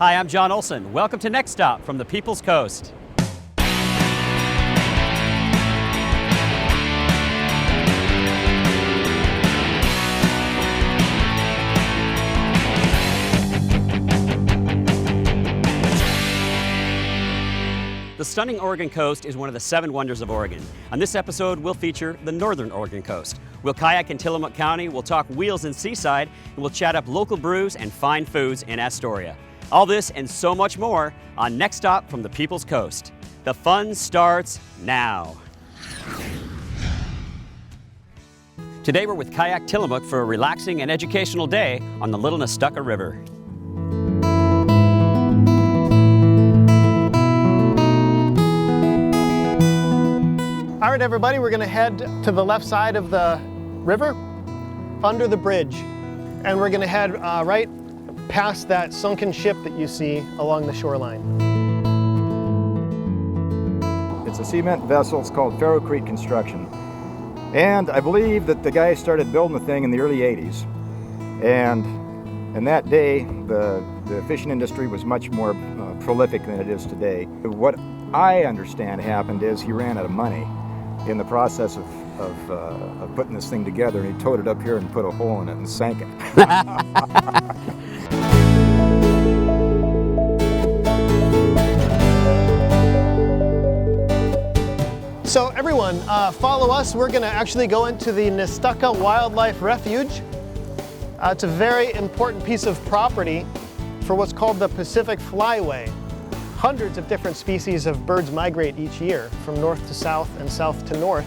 Hi, I'm John Olson. Welcome to Next Stop from the People's Coast. The stunning Oregon coast is one of the 7 wonders of Oregon. On this episode, we'll feature the northern Oregon coast. We'll kayak in Tillamook County, we'll talk wheels in Seaside, and we'll chat up local brews and fine foods in Astoria. All this and so much more on Next Stop from the People's Coast. The fun starts now. Today we're with Kayak Tillamook for a relaxing and educational day on the Little Nestucca River. All right, everybody, we're going to head to the left side of the river, under the bridge, and we're going to head right past that sunken ship that you see along the shoreline. It's a cement vessel. It's called Ferrocrete Construction. And I believe that the guy started building the thing in the early 80s. And in that day, the fishing industry was much more prolific than it is today. What I understand happened is he ran out of money in the process of putting this thing together, and he towed it up here and put a hole in it and sank it. So everyone, follow us. We're going to actually go into the Nestucca Wildlife Refuge. It's a very important piece of property for what's called the Pacific Flyway. Hundreds of different species of birds migrate each year from north to south and south to north.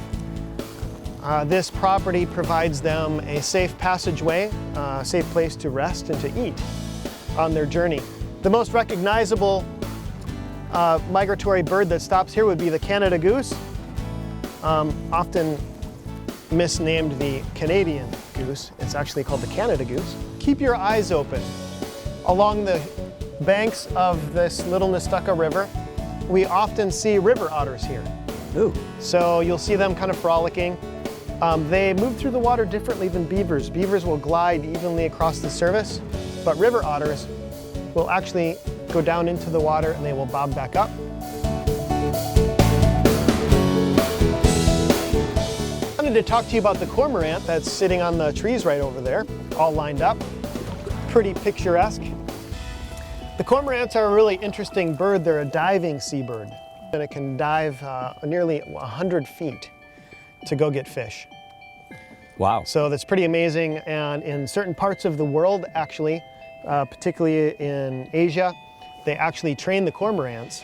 This property provides them a safe passageway, a safe place to rest and to eat on their journey. The most recognizable migratory bird that stops here would be the Canada goose, often misnamed the Canadian goose. It's actually called the Canada goose. Keep your eyes open along the banks of this Little Nestucca River. We often see river otters here. Ooh. So you'll see them kind of frolicking. They move through the water differently than beavers. Beavers will glide evenly across the surface, but river otters will actually go down into the water and they will bob back up. I wanted to talk to you about the cormorant that's sitting on the trees right over there, all lined up. Pretty picturesque. The cormorants are a really interesting bird. They're a diving seabird, and it can dive nearly 100 feet to go get fish. Wow. So that's pretty amazing, and in certain parts of the world, actually, particularly in Asia, they actually train the cormorants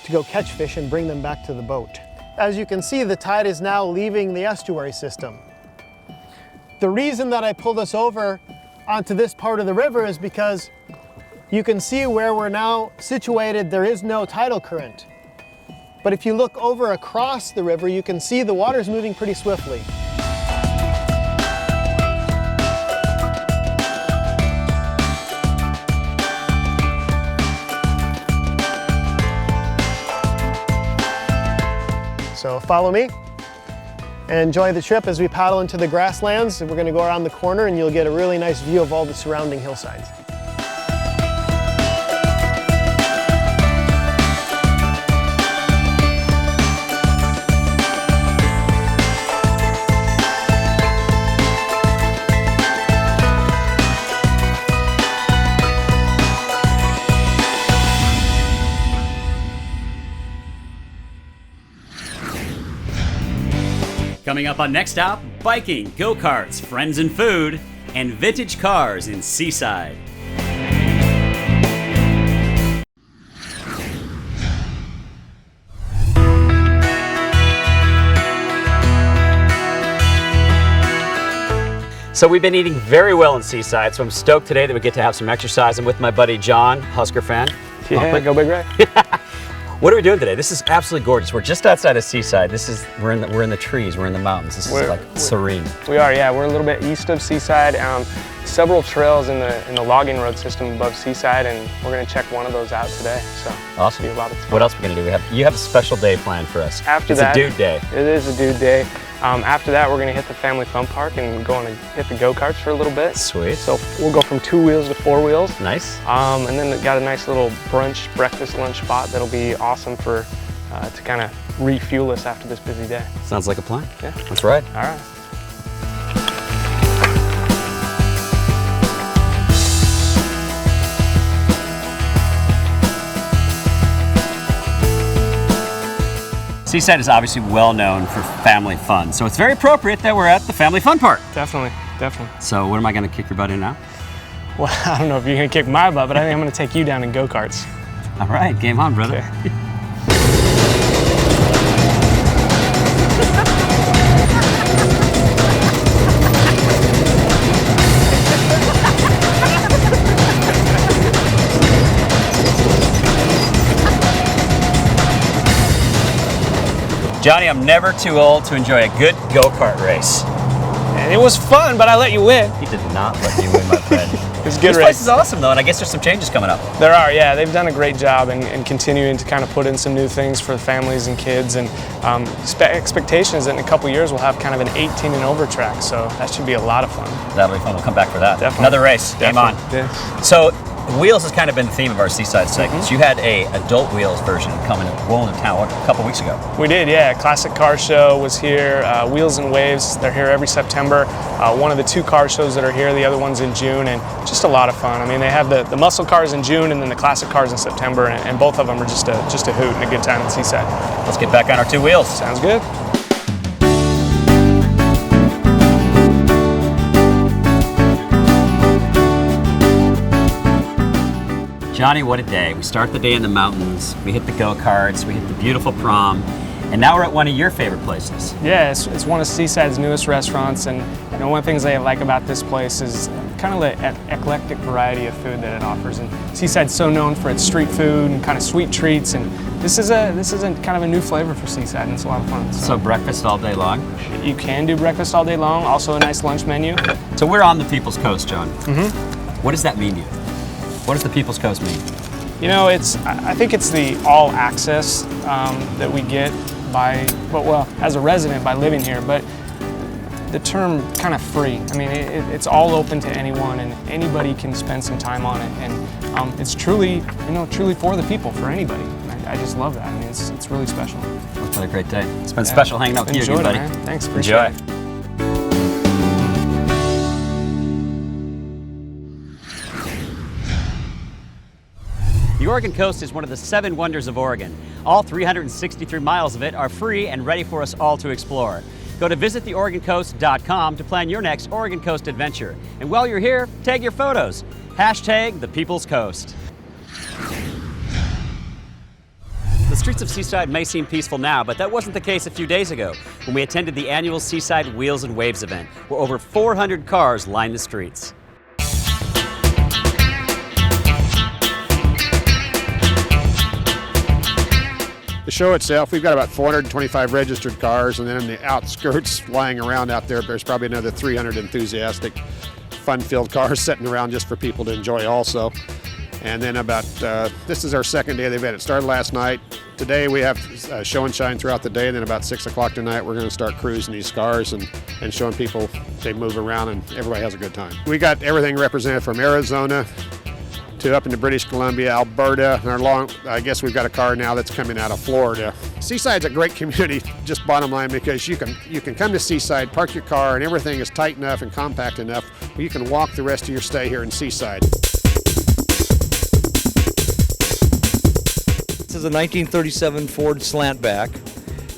to go catch fish and bring them back to the boat. As you can see, the tide is now leaving the estuary system. The reason that I pulled us over onto this part of the river is because you can see where we're now situated, there is no tidal current. But if you look over across the river, you can see the water's moving pretty swiftly. So follow me and enjoy the trip as we paddle into the grasslands. We're going to go around the corner and you'll get a really nice view of all the surrounding hillsides. Coming up on Next Stop, biking, go-karts, friends and food, and vintage cars in Seaside. So we've been eating very well in Seaside, so I'm stoked today that we get to have some exercise. I'm with my buddy John, Husker fan. Yeah, go Big Ray. What are we doing today? This is absolutely gorgeous. We're just outside of Seaside. We're in the trees. We're in the mountains. This is like serene. We are, yeah. We're a little bit east of Seaside. Several trails in the logging road system above Seaside, and we're going to check one of those out today. So awesome. Be a lot of fun. What else are we going to do? You have a special day planned for us. After that, it's a dude day. It is a dude day. After that, we're going to hit the family fun park and go on and hit the go-karts for a little bit. Sweet. So we'll go from 2 wheels to 4 wheels. Nice. And then we've got a nice little brunch, breakfast, lunch spot that'll be awesome for to kind of refuel us after this busy day. Sounds like a plan. Yeah. That's right. All right. Seaside is obviously well known for family fun, so it's very appropriate that we're at the family fun park. Definitely, definitely. So what am I going to kick your butt in now? Well, I don't know if you're going to kick my butt, but I think I'm going to take you down in go-karts. All right, game on, brother. Okay. Johnny, I'm never too old to enjoy a good go-kart race. And it was fun, but I let you win. He did not let me win, my friend. It was a good This race. place is awesome, though, and I guess there's some changes coming up. There are, yeah. They've done a great job and continuing to kind of put in some new things for the families and kids. And expectation is that in a couple years we'll have kind of an 18 and over track, so that should be a lot of fun. That'll be fun. We'll come back for that. Definitely. Another race. Game on. Yeah. So, wheels has kind of been the theme of our Seaside segments. You had a adult wheels version rolling in town a couple weeks ago. We did, yeah. Classic Car Show was here. Wheels and Waves, they're here every September. One of the 2 car shows that are here, the other one's in June, and just a lot of fun. I mean, they have the muscle cars in June and then the classic cars in September, and both of them are just a hoot and a good time in Seaside. Let's get back on our 2 wheels. Sounds good. Johnny, what a day. We start the day in the mountains, we hit the go-karts, we hit the beautiful prom, and now we're at one of your favorite places. Yeah, it's one of Seaside's newest restaurants, and you know, one of the things I like about this place is kind of the eclectic variety of food that it offers. And Seaside's so known for its street food and kind of sweet treats, and this is a kind of a new flavor for Seaside, and it's a lot of fun. So breakfast all day long? You can do breakfast all day long, also a nice lunch menu. So we're on the People's Coast, John. Mm-hmm. What does that mean to you? What does the People's Coast mean? You know, I think it's the all access that we get by, well, as a resident by living here, but the term kind of free. I mean, it's all open to anyone, and anybody can spend some time on it, and it's truly, truly for the people, for anybody. And I just love that. I mean, it's really special. It's been a great day. It's been special hanging out with you, buddy. Man. Thanks, appreciate it. The Oregon coast is one of the 7 wonders of Oregon. All 363 miles of it are free and ready for us all to explore. Go to visittheoregoncoast.com to plan your next Oregon Coast adventure. And while you're here, tag your photos. # the People's Coast. The streets of Seaside may seem peaceful now, but that wasn't the case a few days ago when we attended the annual Seaside Wheels and Waves event, where over 400 cars lined the streets. The show itself, we've got about 425 registered cars, and then in the outskirts lying around out there's probably another 300 enthusiastic, fun-filled cars sitting around just for people to enjoy also. And then this is our 2nd day of the event. It started last night. Today we have show and shine throughout the day, and then about 6 o'clock tonight we're going to start cruising these cars and showing people they move around and everybody has a good time. We got everything represented from Arizona to up into British Columbia, Alberta, and I guess we've got a car now that's coming out of Florida. Seaside's a great community, just bottom line, because you can come to Seaside, park your car, and everything is tight enough and compact enough where you can walk the rest of your stay here in Seaside. This is a 1937 Ford Slantback.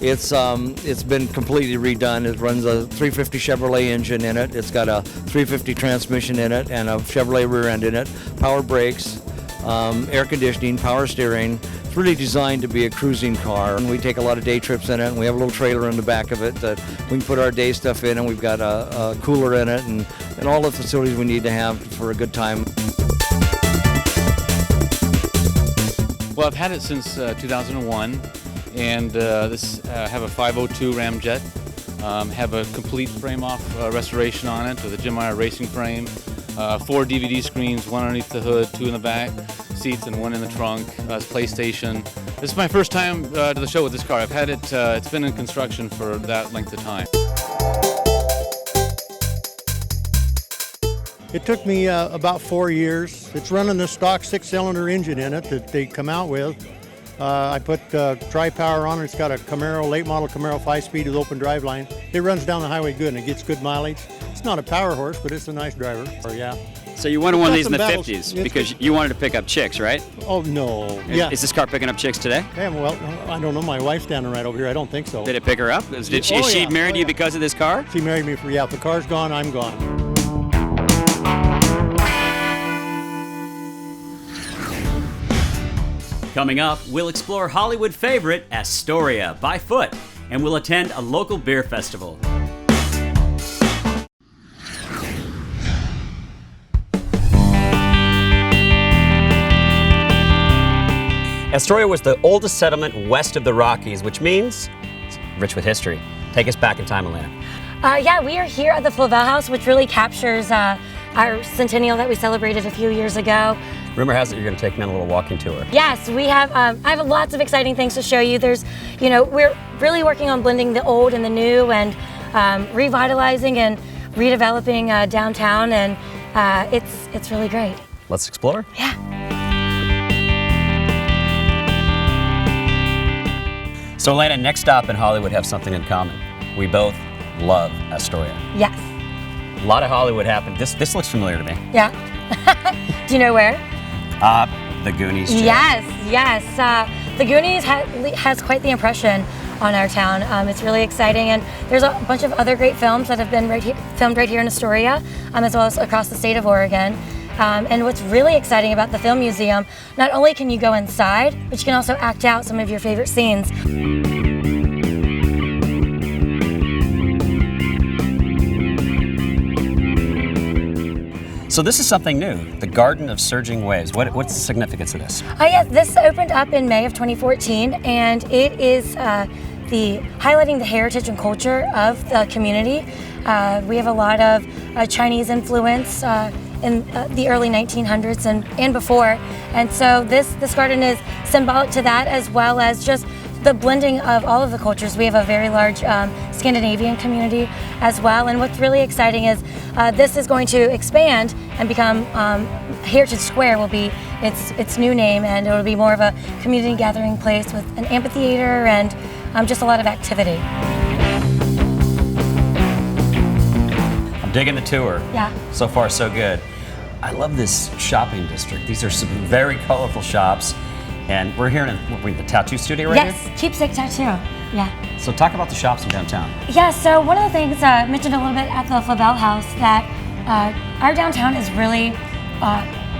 It's been completely redone. It runs a 350 Chevrolet engine in it. It's got a 350 transmission in it and a Chevrolet rear end in it. Power brakes, air conditioning, power steering. It's really designed to be a cruising car. And we take a lot of day trips in it, and we have a little trailer in the back of it that we can put our day stuff in, and we've got a cooler in it and all the facilities we need to have for a good time. Well, I've had it since 2001, and have a 502 Ramjet. Have a complete frame-off restoration on it with a Jim Meyer racing frame. 4 DVD screens, 1 underneath the hood, 2 in the back seats, and 1 in the trunk. PlayStation. This is my first time to the show with this car. I've had it. It's been in construction for that length of time. It took me about 4 years. It's running the stock 6-cylinder engine in it that they come out with. I put tri-power on it. It's got a Camaro, late model Camaro 5-speed with open drive line. It runs down the highway good and it gets good mileage. It's not a power horse, but it's a nice driver. Yeah. So you wanted one of these in the Got some 50s because you wanted to pick up chicks, right? Oh, no. Yeah. Is this car picking up chicks today? Yeah, well, I don't know. My wife's standing right over here. I don't think so. Did it pick her up? Is she yeah. married you because of this car? She married me for, yeah, if the car's gone, I'm gone. Coming up, we'll explore Hollywood favorite Astoria by foot, and we'll attend a local beer festival. Astoria was the oldest settlement west of the Rockies, which means it's rich with history. Take us back in time, Alana. Yeah, we are here at the Flavel house, which really captures our centennial that we celebrated a few years ago. Rumor has it you're going to take me on a little walking tour. Yes, we have. I have lots of exciting things to show you. There's, we're really working on blending the old and the new, and revitalizing and redeveloping downtown, and it's really great. Let's explore. Yeah. So, Alana, next stop in Hollywood have something in common. We both love Astoria. Yes. A lot of Hollywood happened. This looks familiar to me. Yeah. Do you know where? The Goonies. Church. Yes. The Goonies has quite the impression on our town. It's really exciting, and there's a bunch of other great films that have been filmed right here in Astoria, as well as across the state of Oregon. And what's really exciting about the film museum, not only can you go inside, but you can also act out some of your favorite scenes. So this is something new, the Garden of Surging Waves. What's the significance of this? Yes, this opened up in May of 2014, and it is highlighting the heritage and culture of the community. We have a lot of Chinese influence in the early 1900s and before, and so this garden is symbolic to that, as well as just the blending of all of the cultures. We have a very large Scandinavian community as well, and what's really exciting is this is going to expand and become Heritage Square will be its new name, and it will be more of a community gathering place with an amphitheater and just a lot of activity. I'm digging the tour. Yeah. So far, so good. I love this shopping district. These are some very colorful shops. And we're here in the tattoo studio right here? Yes, Keepsake Tattoo, yeah. So talk about the shops in downtown. Yeah, so one of the things I mentioned a little bit at the Flavel house, that our downtown is really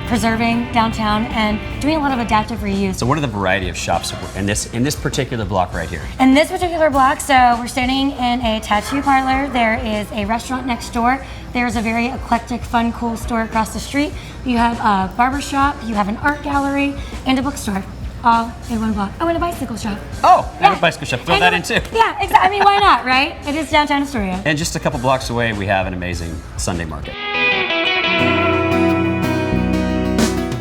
preserving downtown and doing a lot of adaptive reuse. So what are the variety of shops in this particular block right here? In this particular block, so we're standing in a tattoo parlor. There is a restaurant next door. There's a very eclectic, fun, cool store across the street. You have a barber shop, you have an art gallery, and a bookstore, all in one block. Oh, and a bicycle shop. Oh, yeah. and a bicycle shop. Throw that in too. Yeah, exactly. I mean, why not, right? It is downtown Astoria. And just a couple blocks away, we have an amazing Sunday market.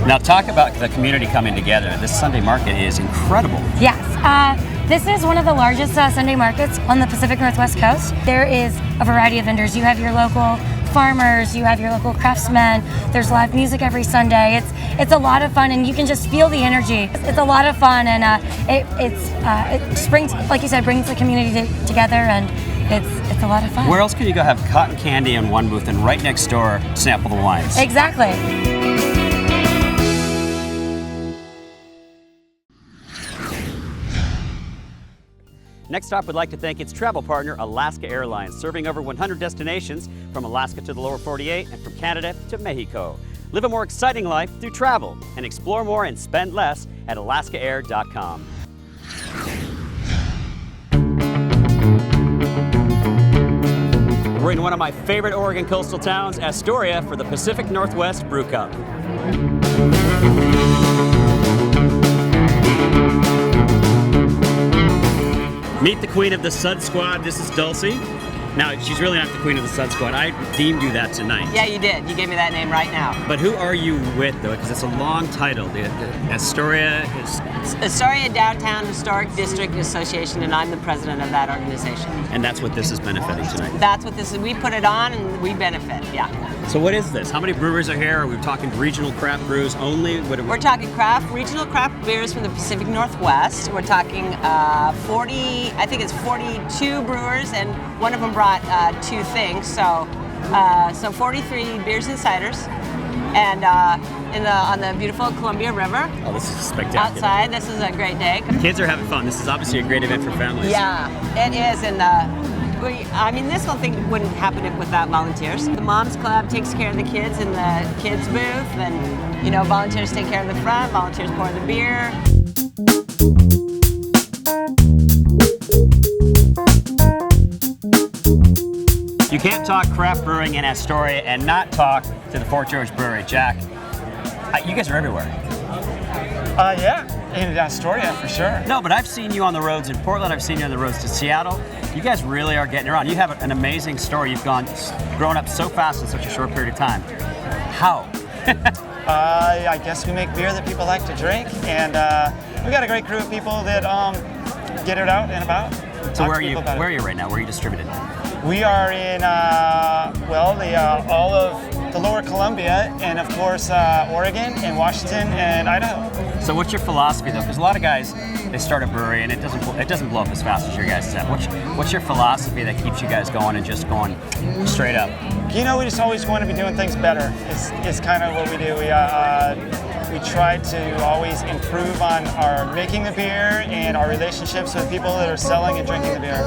Now talk about the community coming together. This Sunday market is incredible. Yes. This is one of the largest Sunday markets on the Pacific Northwest coast. There is a variety of vendors. You have your local farmers, you have your local craftsmen. There's live music every Sunday. It's a lot of fun, and you can just feel the energy. It's a lot of fun, and it just brings, like you said, brings the community together, and it's a lot of fun. Where else can you go have cotton candy in one booth and right next door sample the wines? Exactly. Next up, we'd like to thank its travel partner, Alaska Airlines, serving over 100 destinations from Alaska to the lower 48 and from Canada to Mexico. Live a more exciting life through travel and explore more and spend less at alaskaair.com. We're in one of my favorite Oregon coastal towns, Astoria, for the Pacific Northwest Brew Cup. Meet the queen of the Sud Squad. This is Dulce. Now, she's really not the queen of the Sud Squad. I deemed you that tonight. Yeah, you did. You gave me that name right now. But who are you with, though? Because it's a long title. The Astoria is... Astoria Downtown Historic District Association, and I'm the president of that organization. And that's what this is benefiting tonight. That's what this is. We put it on and we benefit, yeah. So what is this? How many breweries are here? Are we talking regional craft brews only? We're talking regional craft beers from the Pacific Northwest. We're talking 42 brewers, and one of them brought 2 things. So 43 beers and ciders, and on the beautiful Columbia River. Oh, this is spectacular. Outside, this is a great day. Kids are having fun. This is obviously a great event for families. Yeah, it is, and this whole thing wouldn't happen without volunteers. The Moms Club takes care of the kids in the kids booth, and volunteers take care of the front. Volunteers pour the beer. You can't talk craft brewing in Astoria and not talk to the Fort George Brewery. Jack, you guys are everywhere. Yeah, in Astoria for sure. No, but I've seen you on the roads in Portland. I've seen you on the roads to Seattle. You guys really are getting around. You have an amazing story. You've grown up so fast in such a short period of time. How? I guess we make beer that people like to drink, and we got a great crew of people that get it out and about. So where are you right now? Where are you distributed? We are in all of the Lower Columbia, and of course Oregon and Washington and Idaho. So what's your philosophy though? Because a lot of guys, they start a brewery and it doesn't blow up as fast as your guys have. What's your philosophy that keeps you guys going and just going straight up? We just always want to be doing things better. It's kind of what we do. We try to always improve on our making the beer and our relationships with people that are selling and drinking the beer.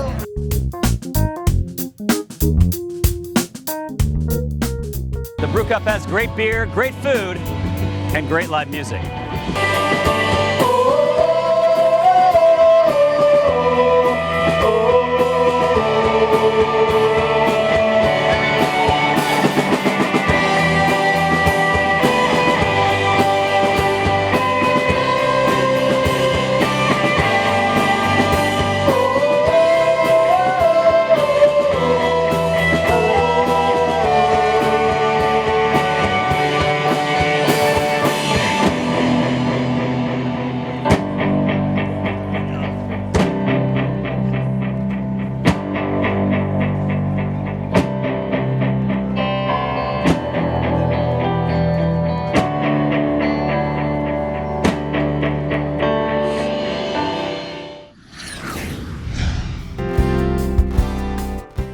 The Brew Cup has great beer, great food, and great live music.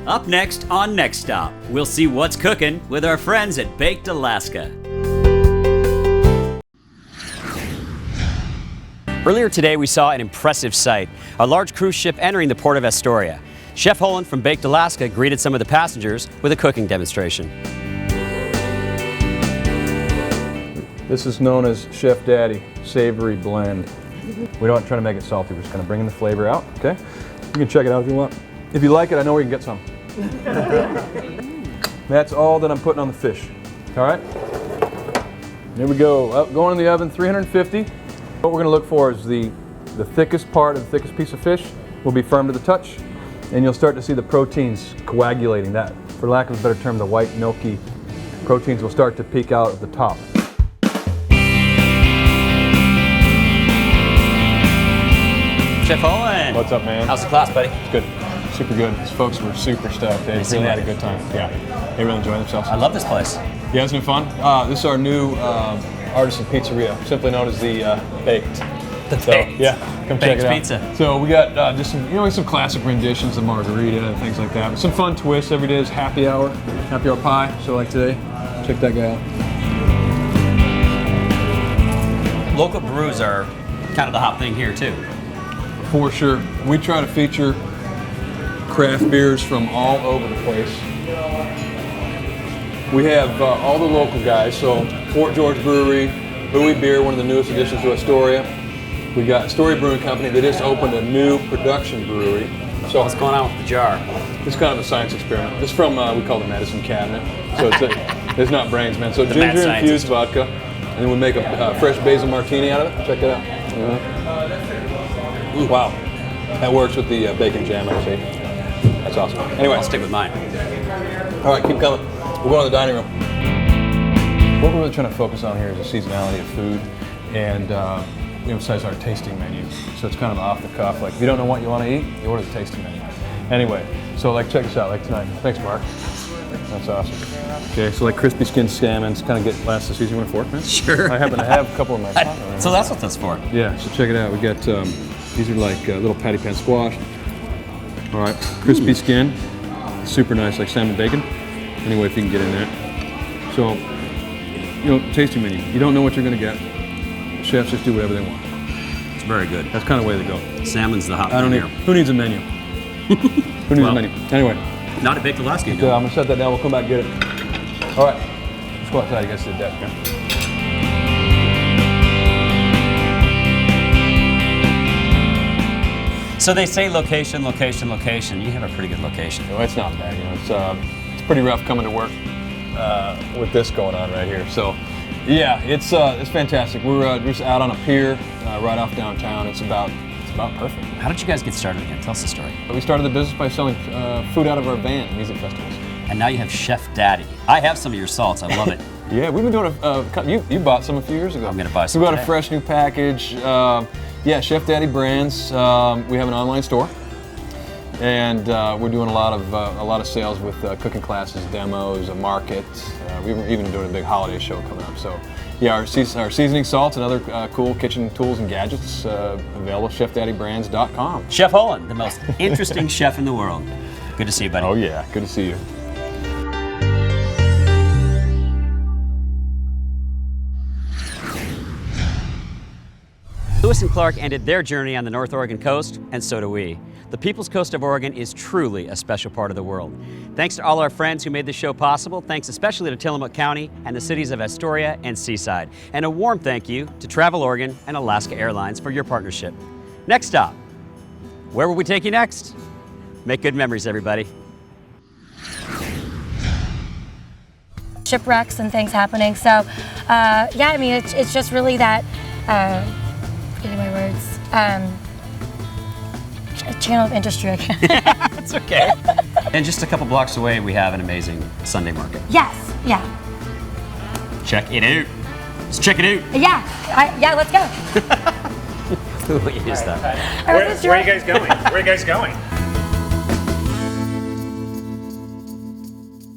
Up next on Next Stop, we'll see what's cooking with our friends at Baked Alaska. Earlier today, we saw an impressive sight, a large cruise ship entering the port of Astoria. Chef Holland from Baked Alaska greeted some of the passengers with a cooking demonstration. This is known as Chef Daddy Savory Blend. We don't try to make it salty, we're just going to bring the flavor out, okay? You can check it out if you want. If you like it, I know we can get some. That's all that I'm putting on the fish. All right? Here we go. Going in the oven, 350. What we're going to look for is the thickest part of the thickest piece of fish will be firm to the touch, and you'll start to see the proteins coagulating. That, for lack of a better term, the white milky proteins will start to peek out at the top. Chef Holland. What's up, man? How's the class, buddy? It's good. Super good. These folks were super stoked. They really had a good time. Yeah, they really enjoyed themselves. I love this place. Yeah, it's been fun. This is our new artisan pizzeria, simply known as the Baked. The Baked. Yeah, come check it out. Pizza. So we got just some classic renditions of margarita and things like that. But some fun twists. Every day is happy hour pie. So like today, check that guy out. Local brews are kind of the hot thing here too. For sure. We try to feature craft beers from all over the place. We have all the local guys, so Fort George Brewery, Bowie Beer, one of the newest additions to Astoria. We got Astoria Brewing Company, they just opened a new production brewery. So what's going on with the jar? It's kind of a science experiment. It's from, we call it the medicine cabinet. So it's not brains, man. So ginger infused vodka, and then we make a fresh basil martini out of it. Check it out. Ooh, wow. That works with the bacon jam, I see. That's awesome. Anyway, I'll stick with mine. All right, keep coming. We'll go to the dining room. What we're really trying to focus on here is the seasonality of food, and we emphasize our tasting menu. So it's kind of off the cuff. Like if you don't know what you want to eat, you order the tasting menu. Anyway, so like check this out, like tonight. Thanks, Mark. That's awesome. Okay, so like crispy skinned salmon's kind of get last this season. You want a fork, man? Sure. I happen to have a couple in my pocket. Right So that's what that's for. Yeah, so check it out. We got, these are like little patty pan squash. All right, crispy skin, super nice, like salmon bacon. Anyway, if you can get in there. So, you know, tasting menu. You don't know what you're gonna get. Chefs just do whatever they want. It's very good. That's kind of the way they go. Salmon's the hot I don't thing need, here. who needs a menu? Who needs a menu? Anyway. Not a big Lasky. I'm gonna set that down, we'll come back and get it. All right, let's go outside, you guys sit down. So they say location, location, location. You have a pretty good location. No, it's not bad, you know, it's pretty rough coming to work with this going on right here. So, yeah, it's fantastic. We're just out on a pier right off downtown. It's about perfect. How did you guys get started again? Tell us the story. We started the business by selling food out of our van at music festivals. And now you have Chef Daddy. I have some of your salts. I love it. Yeah, we've been doing you bought some a few years ago. I'm gonna buy some. We bought today. a fresh new package. Yeah, Chef Daddy brands. We have an online store, and we're doing a lot of sales with cooking classes, demos, a market. We're even doing a big holiday show coming up. So, yeah, our seasoning salts and other cool kitchen tools and gadgets available at ChefDaddyBrands.com. Chef Holland, the most interesting chef in the world. Good to see you, buddy. Oh yeah, good to see you. Lewis and Clark ended their journey on the North Oregon coast, and so do we. The People's Coast of Oregon is truly a special part of the world. Thanks to all our friends who made this show possible. Thanks especially to Tillamook County and the cities of Astoria and Seaside. And a warm thank you to Travel Oregon and Alaska Airlines for your partnership. Next stop, where will we take you next? Make good memories, everybody. Shipwrecks and things happening. So, yeah, I mean, it's just really that, give me my words, channel of industry. That's okay. And just a couple blocks away, we have an amazing Sunday market. Yes, yeah. Check it out. Let's check it out. Yeah, let's go. We'll use that. Where are you guys going? Where are you guys going?